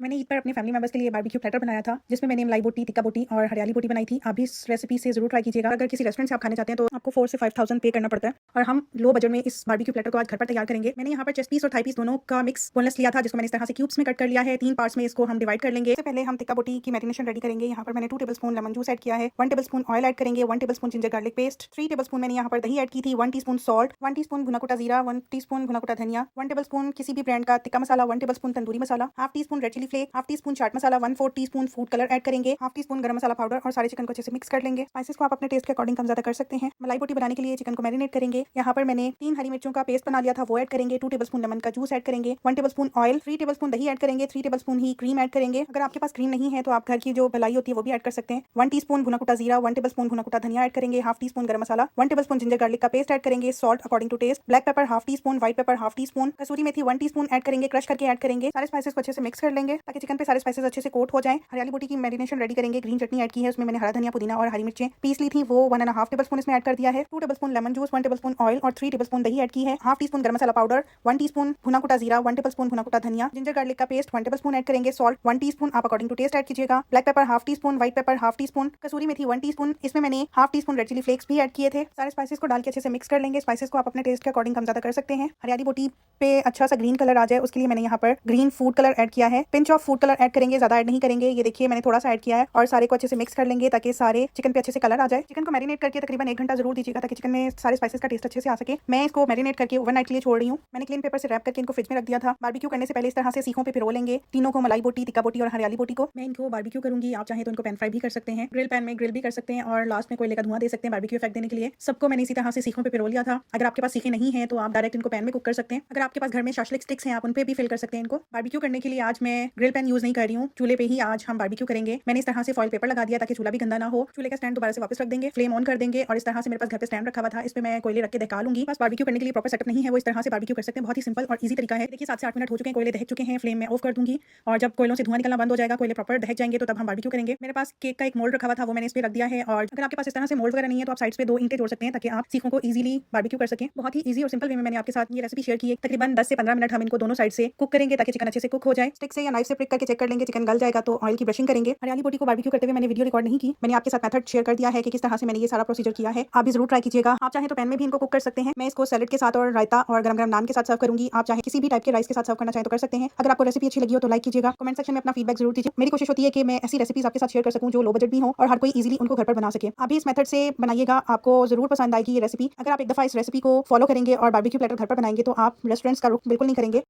मैंने ईद पर अपने फैमिली मेंबर्स के लिए बारबेक्यू प्लेटर बनाया था, जिसमें मैंने मलाई बोटी, टिक्का बोटी और हरियाली बोटी बनाई थी। आप भी इस रेसिपी से जरूर ट्राई कीजिएगा। अगर किसी रेस्टोरेंट से आप खाने जाते हैं तो आपको 4 से 5,000 पे करना पड़ता है, और हम लो बजट में इस बारबेक्यू प्लेटर को आज घर पर तैयार करेंगे। मैंने यहाँ पर चेस्ट पीस और थाई पीस दोनों का मिक्स बोनलेस लिया था, जिसको मैंने इस तरह से क्यूब्स में कट कर लिया है। 3 पार्ट्स में इसको हम डिवाइड कर लेंगे। इससे पहले हम टिक्का बोटी की मैरिनेशन रेडी करेंगे। यहाँ पर मैंने 2 टेबलस्पून लेमन जूस ऐड किया है, 1 टेबलस्पून ऑयल ऐड करेंगे, 1 tablespoon ginger garlic paste, 3 tablespoon मैंने यहाँ पर दही ऐड की थी, 1 टीस्पून सॉल्ट, 1 टीस्पून भुना कुटा जीरा, 1 टीस्पून भुना कुटा धनिया, 1 टेबलस्पून किसी भी ब्रांड का tikka masala, 1 tablespoon tandoori masala, half teaspoon red chilli flakes, half teaspoon chaat masala, 1/4 teaspoon food colour add करेंगे, half teaspoon garam masala powder, और सारे चिकन को अच्छे से मिक्स कर लेंगे। स्पाइसेस को आप अपने टेस्ट के अकॉर्डिंग कम ज्यादा कर सकते हैं। मलाई बोटी बनाने के लिए चिकन को मैरिनेट करेंगे। यहाँ पर मैंने 3 हरी मिर्चों का पेस्ट बना लिया था, वो ऐड करेंगे। 2 टेबलस्पून लेमन का जूस ऐड करेंगे, 1 टेबलस्पून ऑयल, 3 टेबलस्पून दही ऐड करेंगे, 3 टेबलस्पून ही क्रीम ऐड करेंगे। अगर आपके पास क्रीम नहीं है तो आप घर की जो मलाई होती है वो भी ऐड कर सकते हैं। 1 टीस्पून भुना कुटा जीरा, 1 टेबलस्पून भुना कुटा धनिया ऐड करेंगे, half teaspoon garam masala, 1 tablespoon ginger garlic का पेस्ट ऐड करेंगे, salt according to taste, black pepper half teaspoon, white pepper half teaspoon, kasuri methi 1 teaspoon add करेंगे, क्रश करके ऐड करेंगे। सारे स्पाइसेस को अच्छे से मिक्स कर लेंगे ताकि चिकन पे सारे स्पाइसेस अच्छे से कोट हो जाए। हरियाली बोटी की मैरिनेशन रेडी करेंगे। ग्रीन चटनी ऐड की है, उसमें मैंने हरा धनिया, पुदीना और हरी मिर्चें पीस ली थी, वो 1.5 टेबलस्पून इसमें ऐड कर दिया है। 2 tablespoon lemon juice, 1 tablespoon oil और 3 टेबलस्पून दही ऐड की है। Half teaspoon garam masala powder, 1 teaspoon भुना कुटा जीरा, 1 टेबलस्पून भुना कुटा धनिया, जिंजर गार्लिक का पेस्ट 1 टेबलस्पून ऐड करेंगे, सॉल्ट 1 टीस्पून आप अकॉर्डिंग टू टेस्ट ऐड कीजिएगा, black pepper half teaspoon, white pepper half teaspoon, kasuri methi 1 teaspoon, इसमें मैंने half teaspoon red chilli flakes भी ऐड किए थे। सारे स्पाइसेस को डाल के अच्छे से मिक्स कर लेंगे। स्पाइसेस को आप अपने टेस्ट के अकॉर्डिंग कम ज्यादा कर सकते हैं। हरियाली बोटी पे अच्छा सा ग्रीन कलर आ जाए उसके लिए मैंने यहाँ पर ग्रीन फूड कलर ऐड किया है। Pinch of food colour add करेंगे, ज्यादा ऐड नहीं करेंगे। ये देखिए मैंने थोड़ा सा ऐड किया है, और सारे को अच्छे से मिक्स कर लेंगे ताकि सारे चिकन पे अच्छे से कलर आ जाए। चिकन को मैरिनेट करके तकरीबन 1 घंटा जरूर दीजिएगा ताकि चिकन में सारे स्पाइसेस का टेस्ट अच्छे से आ सके। मैं इसको मैरिनेट करके ओवरनाइट के लिए छोड़ रही हूँ। मैंने क्लीन पेपर से रैप करके इनको फ्रिज में रख दिया था। बारबेक्यू करने से पहले इस तरह से सीखों पे पिरो लेंगे तीनों को, मलाई बोटी, टिक्का बोटी और हरियाली बोटी को। मैं इनको बारबेक्यू करूंगी। आप चाहे तो इनको पैन फ्राई भी कर सकते हैं, ग्रिल पैन में ग्रिल भी कर सकते हैं, और लास्ट में कोयले का धुआं दे सकते हैं बारबेक्यू इफेक्ट देने के लिए। सबको मैंने इसी तरह से सीखों पे पिरो लिया था। अगर आपके पास सीखे नहीं है तो आप डायरेक्ट इनको पैन में कुक कर सकते हैं। अगर आपके पास घर में शाशलिक स्टिक्स हैं आप उन पे भी फिल कर सकते हैं इनको। बारबेक्यू करने के लिए आज मैं ग्रिल पैन यूज नहीं कर रही हूँ, चूल्हे पे ही आज हम बारबेक्यू करेंगे। मैंने इस तरह से फॉइल पेपर लगा दिया ताकि चूल्हा भी गंदा ना हो। चूल्हे का स्टैंड दोबारा से वापस रख देंगे, फ्लेम ऑन कर देंगे, और इस तरह से मेरे पास घर पे स्टैंड रखा हुआ था, इस पे मैं कोयले रख के दहका लूंगी। बस बारबेक्यू करने के लिए प्रॉपर सेटअप नहीं है, वो इस तरह से बारबेक्यू कर सकते हैं। बहुत ही सिंपल और इजी तरीका है। देखिए 7 से 8 मिनट हो चुके हैं, कोयले दहक चुके हैं। फ्लेम में ऑफ कर दूंगी, और जब कोयलों से धुआं निकलना बंद हो जाएगा, कोयले प्रॉपर दहक जाएंगे, तो तब हम बारबेक्यू करेंगे। मेरे पास केक का एक मोल्ड रखा हुआ था, वो मैंने इस पे रख दिया है। और अगर आपके पास इस तरह से मोल्ड वगैरह नहीं है तो आप साइड्स पे 2 ईंटें जोड़ सकते हैं ताकि आप सीखों को इजीली बारबेक्यू कर सकें। बहुत ही इजी और सिंपल वे में मैंने आपके साथ ये रेसिपी शेयर की है। तकरीबन 10 से 15 मिनट हम इनको दोनों साइड से कुक करेंगे ताकि चिकन अच्छे से कुक हो जाए। स्टिक से या नाइफ से प्रिक करके चेक कर लेंगे, चिकन गल जाएगा तो ऑयल की ब्रशिंग करेंगे। हरियाली बोटी को बारबेक्यू करते हुए मैंने वीडियो रिकॉर्ड नहीं की, मैंने आपके साथ मेथड शेयर कर दिया है कि किस तरह से मैंने ये सारा प्रोसीजर किया है। आप भी जरूर ट्राई कीजिएगा। आप चाहे तो पैन में भी इनको कुक कर सकते हैं। मैं इसको सैलेड के साथ और रायता और गरम गरम नान के साथ सर्व करूंगी। आप चाहे किसी भी टाइप के राइस के साथ सर्व करना चाहे तो कर सकते हैं। अगर आपको रेसिपी अच्छी लगी हो तो लाइक कीजिएगा, कमेंट सेक्शन में अपना फीडबैक जरूर दीजिए। मेरी कोशिश होती है कि मैं ऐसी रेसिपीज आपके साथ शेयर कर सकूं जो लो बजट भी हो और हर कोई इजीली उनको घर पर बना सके। आप भी इस मेथड से बनाइएगा, आपको जरूर पसंद आएगी ये रेसिपी। अगर आप एक दफा इस रेसिपी को फॉलो करेंगे और बारबेक्यू प्लेटर घर पर बनाएंगे तो आप रेस्टोरेंट्स का रुख बिल्कुल नहीं करेंगे।